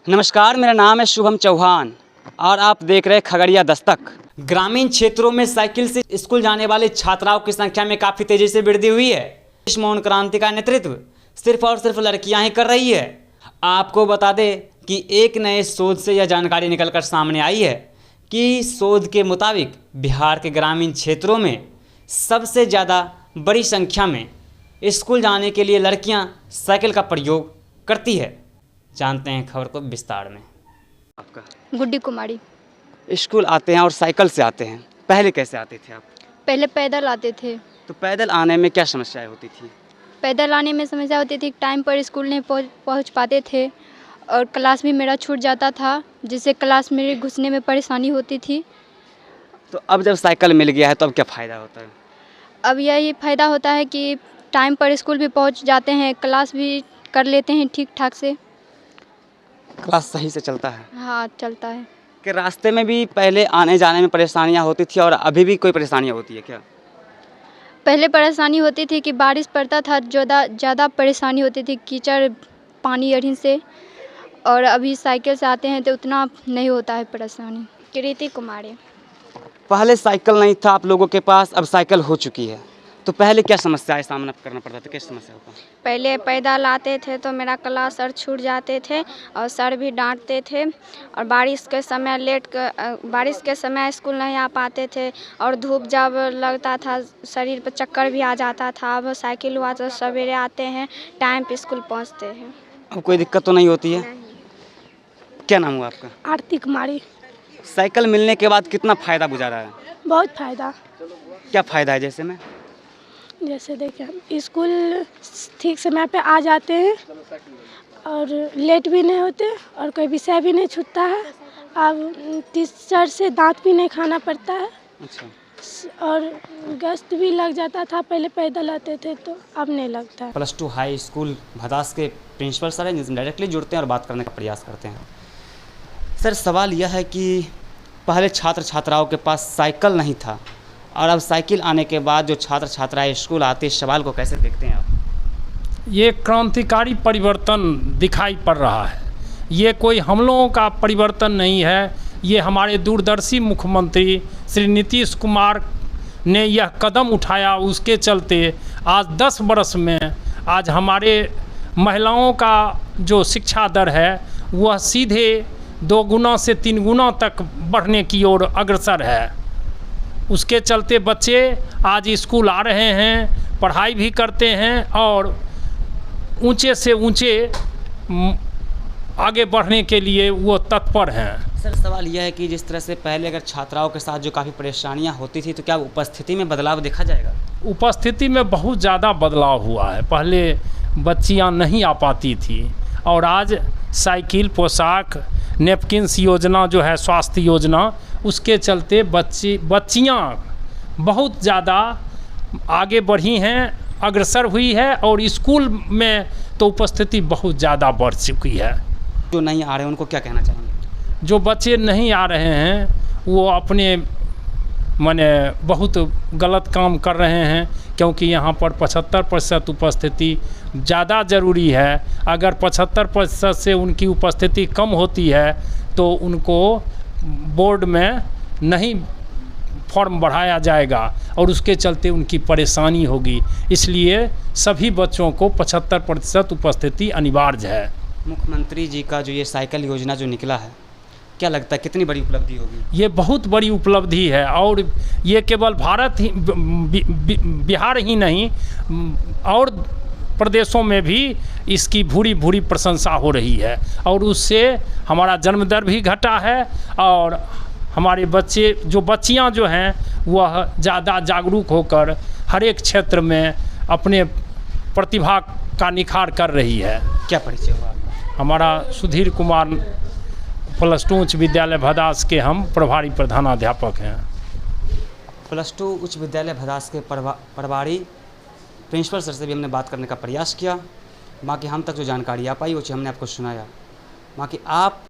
नमस्कार, मेरा नाम है शुभम चौहान और आप देख रहे हैं खगड़िया दस्तक। ग्रामीण क्षेत्रों में साइकिल से स्कूल जाने वाले छात्राओं की संख्या में काफ़ी तेज़ी से वृद्धि हुई है। इस मौन क्रांति का नेतृत्व सिर्फ और सिर्फ लड़कियां ही कर रही है। आपको बता दें कि एक नए शोध से यह जानकारी निकलकर सामने आई है कि शोध के मुताबिक बिहार के ग्रामीण क्षेत्रों में सबसे ज़्यादा बड़ी संख्या में स्कूल जाने के लिए लड़कियां साइकिल का प्रयोग करती है। जानते हैं खबर को विस्तार में। आपका? गुड्डी कुमारी। स्कूल आते हैं और साइकिल से आते हैं, पहले कैसे आते थे आप? पहले पैदल आते थे। तो पैदल आने में क्या समस्याएं होती थी? पैदल आने में समस्या होती थी, टाइम पर स्कूल नहीं पहुंच पाते थे और क्लास भी मेरा छूट जाता था, जिससे क्लास में घुसने में परेशानी होती थी। तो अब जब साइकिल मिल गया है तो अब क्या फ़ायदा होता है? अब यही फ़ायदा होता है कि टाइम पर स्कूल भी पहुंच जाते हैं, क्लास भी कर लेते हैं ठीक ठाक से। क्लास सही से चलता है? हाँ, चलता है। कि रास्ते में भी पहले आने जाने में परेशानियां होती थी और अभी भी कोई परेशानियां होती है क्या? पहले परेशानी होती थी कि बारिश पड़ता था, ज़्यादा परेशानी होती थी कीचड़ पानी अढ़ी से, और अभी साइकिल से आते हैं तो उतना नहीं होता है परेशानी। कृति कुमारी। पहले साइकिल नहीं था आप लोगों के पास, अब साइकिल हो चुकी है, तो पहले क्या समस्याएं सामना करना पड़ता था? क्या समस्या होता? पहले पैदल आते थे तो मेरा क्लास सर छूट जाते थे और सर भी डांटते थे, और बारिश के समय स्कूल नहीं आ पाते थे, और धूप जब लगता था शरीर पर चक्कर भी आ जाता था। अब साइकिल हुआ तो सवेरे आते हैं, टाइम पे स्कूल पहुंचते हैं। अब कोई दिक्कत तो नहीं होती है? क्या नाम हुआ आपका? आरती कुमारी। साइकिल मिलने के बाद कितना फ़ायदा बुझा रहा है? बहुत फ़ायदा। क्या फ़ायदा है? जैसे देखिए, स्कूल ठीक समय पे आ जाते हैं और लेट भी नहीं होते और कोई विषय भी नहीं छूटता है। अब टीचर से डांट भी नहीं खाना पड़ता है। अच्छा। और गश्त भी लग जाता था, पहले पैदल आते थे तो अब नहीं लगता है। +2 हाई स्कूल भदास के प्रिंसिपल सर हैं, जिनसे डायरेक्टली जुड़ते हैं और बात करने का प्रयास करते हैं। सर, सवाल यह है कि पहले छात्र छात्राओं के पास साइकिल नहीं था और अब साइकिल आने के बाद जो छात्र छात्राएं स्कूल आते हैं, इस सवाल को कैसे देखते हैं आप? ये क्रांतिकारी परिवर्तन दिखाई पड़ रहा है। ये कोई हम लोगों का परिवर्तन नहीं है, ये हमारे दूरदर्शी मुख्यमंत्री श्री नीतीश कुमार ने यह कदम उठाया। उसके चलते आज 10 वर्ष में आज हमारे महिलाओं का जो शिक्षा दर है वह सीधे 2 गुना से 3 गुना तक बढ़ने की ओर अग्रसर है। उसके चलते बच्चे आज स्कूल आ रहे हैं, पढ़ाई भी करते हैं और ऊंचे से ऊंचे आगे बढ़ने के लिए वो तत्पर हैं। सर, सवाल यह है कि जिस तरह से पहले अगर छात्राओं के साथ जो काफ़ी परेशानियां होती थी, तो क्या उपस्थिति में बदलाव देखा जाएगा? उपस्थिति में बहुत ज़्यादा बदलाव हुआ है। पहले बच्चियां नहीं आ पाती थी और आज साइकिल, पोशाक, नेपकिन्स योजना जो है स्वास्थ्य योजना, उसके चलते बच्चियां बहुत ज़्यादा आगे बढ़ी हैं, अग्रसर हुई है और स्कूल में तो उपस्थिति बहुत ज़्यादा बढ़ चुकी है। जो नहीं आ रहे हैं उनको क्या कहना चाहेंगे? जो बच्चे नहीं आ रहे हैं वो अपने बहुत गलत काम कर रहे हैं, क्योंकि यहाँ पर 75% उपस्थिति ज़्यादा ज़रूरी है। अगर 75% से उनकी उपस्थिति कम होती है तो उनको बोर्ड में नहीं फॉर्म बढ़ाया जाएगा और उसके चलते उनकी परेशानी होगी। इसलिए सभी बच्चों को 75% उपस्थिति अनिवार्य है। मुख्यमंत्री जी का जो ये साइकिल योजना जो निकला है, क्या लगता है कितनी बड़ी उपलब्धि होगी? ये बहुत बड़ी उपलब्धि है और ये केवल बिहार ही नहीं और प्रदेशों में भी इसकी भूरी प्रशंसा हो रही है, और उससे हमारा जन्म दर भी घटा है और हमारे बच्चियां जो हैं वह ज़्यादा जागरूक होकर हर एक क्षेत्र में अपने प्रतिभा का निखार कर रही है। क्या परिचय हुआ? हमारा सुधीर कुमार, +2 उच्च विद्यालय भदास के हम प्रभारी प्रधानाध्यापक हैं। +2 उच्च विद्यालय भदास के प्रभारी प्रिंसिपल सर से भी हमने बात करने का प्रयास किया। बाकी हम तक जो जानकारी आ पाई वो हमने आपको सुनाया। बाकी आप